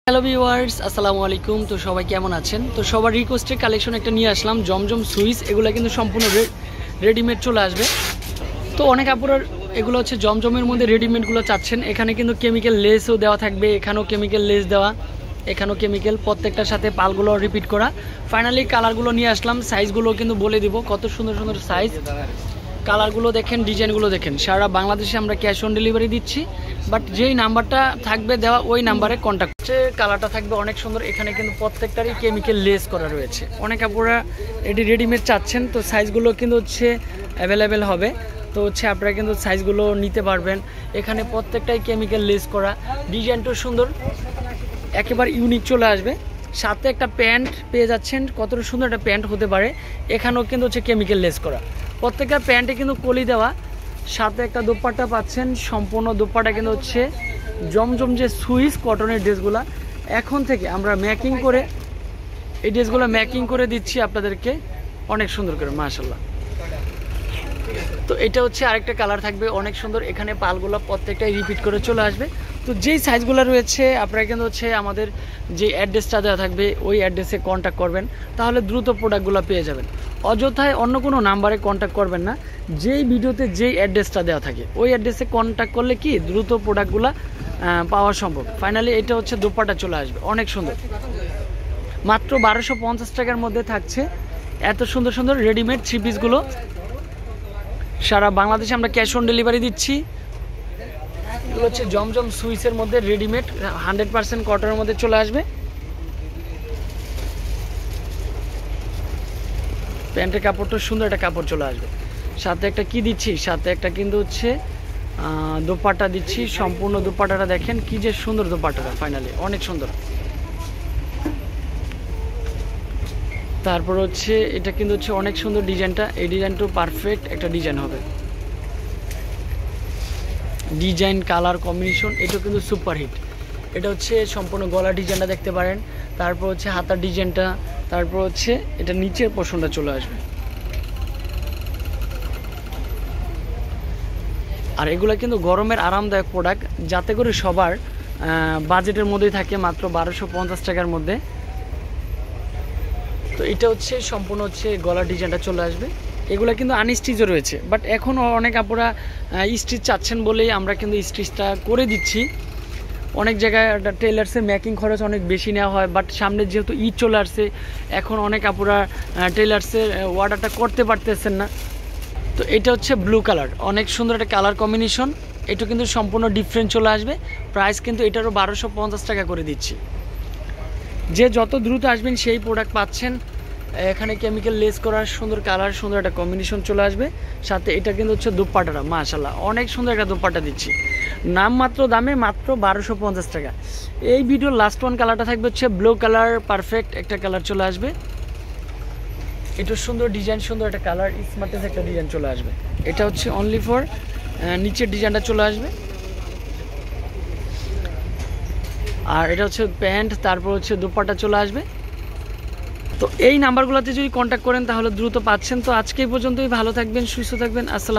Hello viewers, আসসালামু আলাইকুম। তো সবাই কেমন আছেন? তো সবার রিকোয়েস্টের কালেকশন একটা নিয়ে আসলাম, জমজম সুইচ। এগুলো কিন্তু সম্পূর্ণ রেডিমেড চলে আসবে। তো অনেক আপুরা এগুলো হচ্ছে জমজমের মধ্যে রেডিমেডগুলো চাচ্ছেন। এখানে কিন্তু কেমিক্যাল লেসও দেওয়া থাকবে, এখানেও কেমিক্যাল লেস দেওয়া, এখানেও কেমিক্যাল, প্রত্যেকটার সাথে পালগুলো রিপিট করা। ফাইনালি কালারগুলো নিয়ে আসলাম, সাইজগুলো কিন্তু বলে দিব, কত সুন্দর সুন্দর সাইজ। কালারগুলো দেখেন, ডিজাইনগুলো দেখেন। সারা বাংলাদেশে আমরা ক্যাশ অন ডেলিভারি দিচ্ছি, বাট যেই নাম্বারটা থাকবে দেওয়া ওই নাম্বারে কন্ট্যাক্ট করছে। কালারটা থাকবে অনেক সুন্দর। এখানে কিন্তু প্রত্যেকটারই কেমিক্যাল লেস করা রয়েছে। অনেক আপুরা এটি রেডিমেড চাচ্ছেন, তো সাইজগুলো কিন্তু হচ্ছে অ্যাভেলেবেল হবে। তো হচ্ছে আপনারা কিন্তু সাইজগুলো নিতে পারবেন। এখানে প্রত্যেকটাই কেমিক্যাল লেস করা, ডিজাইনটাও সুন্দর, একেবারে ইউনিক চলে আসবে। সাথে একটা প্যান্ট পেয়ে যাচ্ছেন, কতটা সুন্দর একটা প্যান্ট হতে পারে। এখানেও কিন্তু হচ্ছে কেমিক্যাল লেস করা, প্রত্যেকটা প্যান্টে কিন্তু কলি দেওয়া। সাথে একটা দোপাট্টা পাচ্ছেন, সম্পূর্ণ দোপাট্টা কিন্তু হচ্ছে জমজম যে সুইস কটনের ড্রেসগুলো এখন থেকে আমরা মেকিং করে, এই ড্রেসগুলো মেকিং করে দিচ্ছি আপনাদেরকে অনেক সুন্দর করে, মাশাআল্লাহ। তো এটা হচ্ছে আরেকটা কালার থাকবে অনেক সুন্দর। এখানে পালগুলো প্রত্যেকটাই রিপিট করে চলে আসবে। তো যেই সাইজগুলো রয়েছে আপনারা কিন্তু হচ্ছে আমাদের যে অ্যাড্রেসটা দেওয়া থাকবে ওই অ্যাড্রেসে কন্ট্যাক্ট করবেন, তাহলে দ্রুত প্রোডাক্টগুলো পেয়ে যাবেন। অযথায় অন্য কোনো নাম্বারে কন্ট্যাক্ট করবেন না। যেই ভিডিওতে যেই অ্যাড্রেসটা দেওয়া থাকে ওই অ্যাড্রেসে কন্ট্যাক্ট করলে কি দ্রুত প্রোডাক্টগুলো পাওয়া সম্ভব। ফাইনালি এটা হচ্ছে দোপাট্টা চলে আসবে অনেক সুন্দর, মাত্র 1250 টাকার মধ্যে থাকছে এত সুন্দর সুন্দর রেডিমেড থ্রি পিসগুলো। সারা বাংলাদেশে আমরা ক্যাশ অন ডেলিভারি দিচ্ছি। এগুলো হচ্ছে জমজম সুইসের মধ্যে রেডিমেড 100% কটনের মধ্যে চলে আসবে। প্যান্টের কাপড়টা সুন্দর একটা কাপড় চলে আসবে। সাথে একটা কি দিচ্ছি, সাথে একটা কিন্তু হচ্ছে দোপাট্টা দিচ্ছি। সম্পূর্ণ দোপাট্টাটা দেখেন কি যে সুন্দর, দোপাট্টাটা ফাইনালি অনেক সুন্দর। তারপর হচ্ছে এটা কিন্তু হচ্ছে অনেক সুন্দর ডিজাইনটা, এই ডিজাইনটাও পারফেক্ট একটা ডিজাইন হবে। ডিজাইন কালার কম্বিনেশন এটা কিন্তু সুপার হিট। এটা হচ্ছে সম্পূর্ণ গলা ডিজাইনটা দেখতে পারেন, তারপর হচ্ছে হাতার ডিজাইনটা, তারপর হচ্ছে এটা নিচের পোর্শনটা চলে আসবে। আর এগুলো কিন্তু গরমের আরামদায়ক প্রোডাক্ট, যাতে করে সবার বাজেটের মধ্যেই থাকে, মাত্র 1250 টাকার মধ্যে। তো এটা হচ্ছে সম্পূর্ণ হচ্ছে গলার ডিজাইনটা চলে আসবে। এগুলো কিন্তু আনস্টিচও রয়েছে, বাট এখনও অনেক আপুরা স্টিচ চাচ্ছেন বলেই আমরা কিন্তু স্টিচটা করে দিচ্ছি। অনেক জায়গায় টেলার্সের মেকিং খরচ অনেক বেশি নেওয়া হয়, বাট সামনে যেহেতু ঈদ চলে আসছে এখন অনেক আপুরা টেলার্সের অর্ডারটা করতে পারতেছেন না। তো এটা হচ্ছে ব্লু কালার, অনেক সুন্দর একটা কালার কম্বিনেশন। এটা কিন্তু সম্পূর্ণ ডিফারেন্ট চলে আসবে। প্রাইস কিন্তু এটারও 1250 টাকা করে দিচ্ছি। যে যত দ্রুত আসবেন সেই প্রোডাক্ট পাচ্ছেন। এখানে কেমিক্যাল লেস করার সুন্দর কালার, সুন্দর একটা কম্বিনেশন চলে আসবে। সাথে এটা কিন্তু হচ্ছে দোপাট্টাটা মাশাআল্লাহ অনেক সুন্দর একটা দোপাট্টা দিচ্ছি, নামমাত্র দামে মাত্র 1250 টাকা। এই ভিডিওর লাস্ট ওয়ান কালারটা থাকবে হচ্ছে ব্লু কালার, পারফেক্ট একটা কালার চলে আসবে। এটা সুন্দর ডিজাইন, সুন্দর একটা কালার, স্মার্টেস একটা ডিজাইন চলে আসবে। এটা হচ্ছে অনলি ফর নিচের ডিজাইনটা চলে আসবে। আর এটা হচ্ছে প্যান্ট, তারপর হচ্ছে দোপাট্টা চলে আসবে। তো এই নাম্বারগুলোতে যদি কন্ট্যাক্ট করেন তাহলে দ্রুত পাচ্ছেন। তো আজকে এই পর্যন্তই, ভালো থাকবেন, সুস্থ থাকবেন, আসসালাম।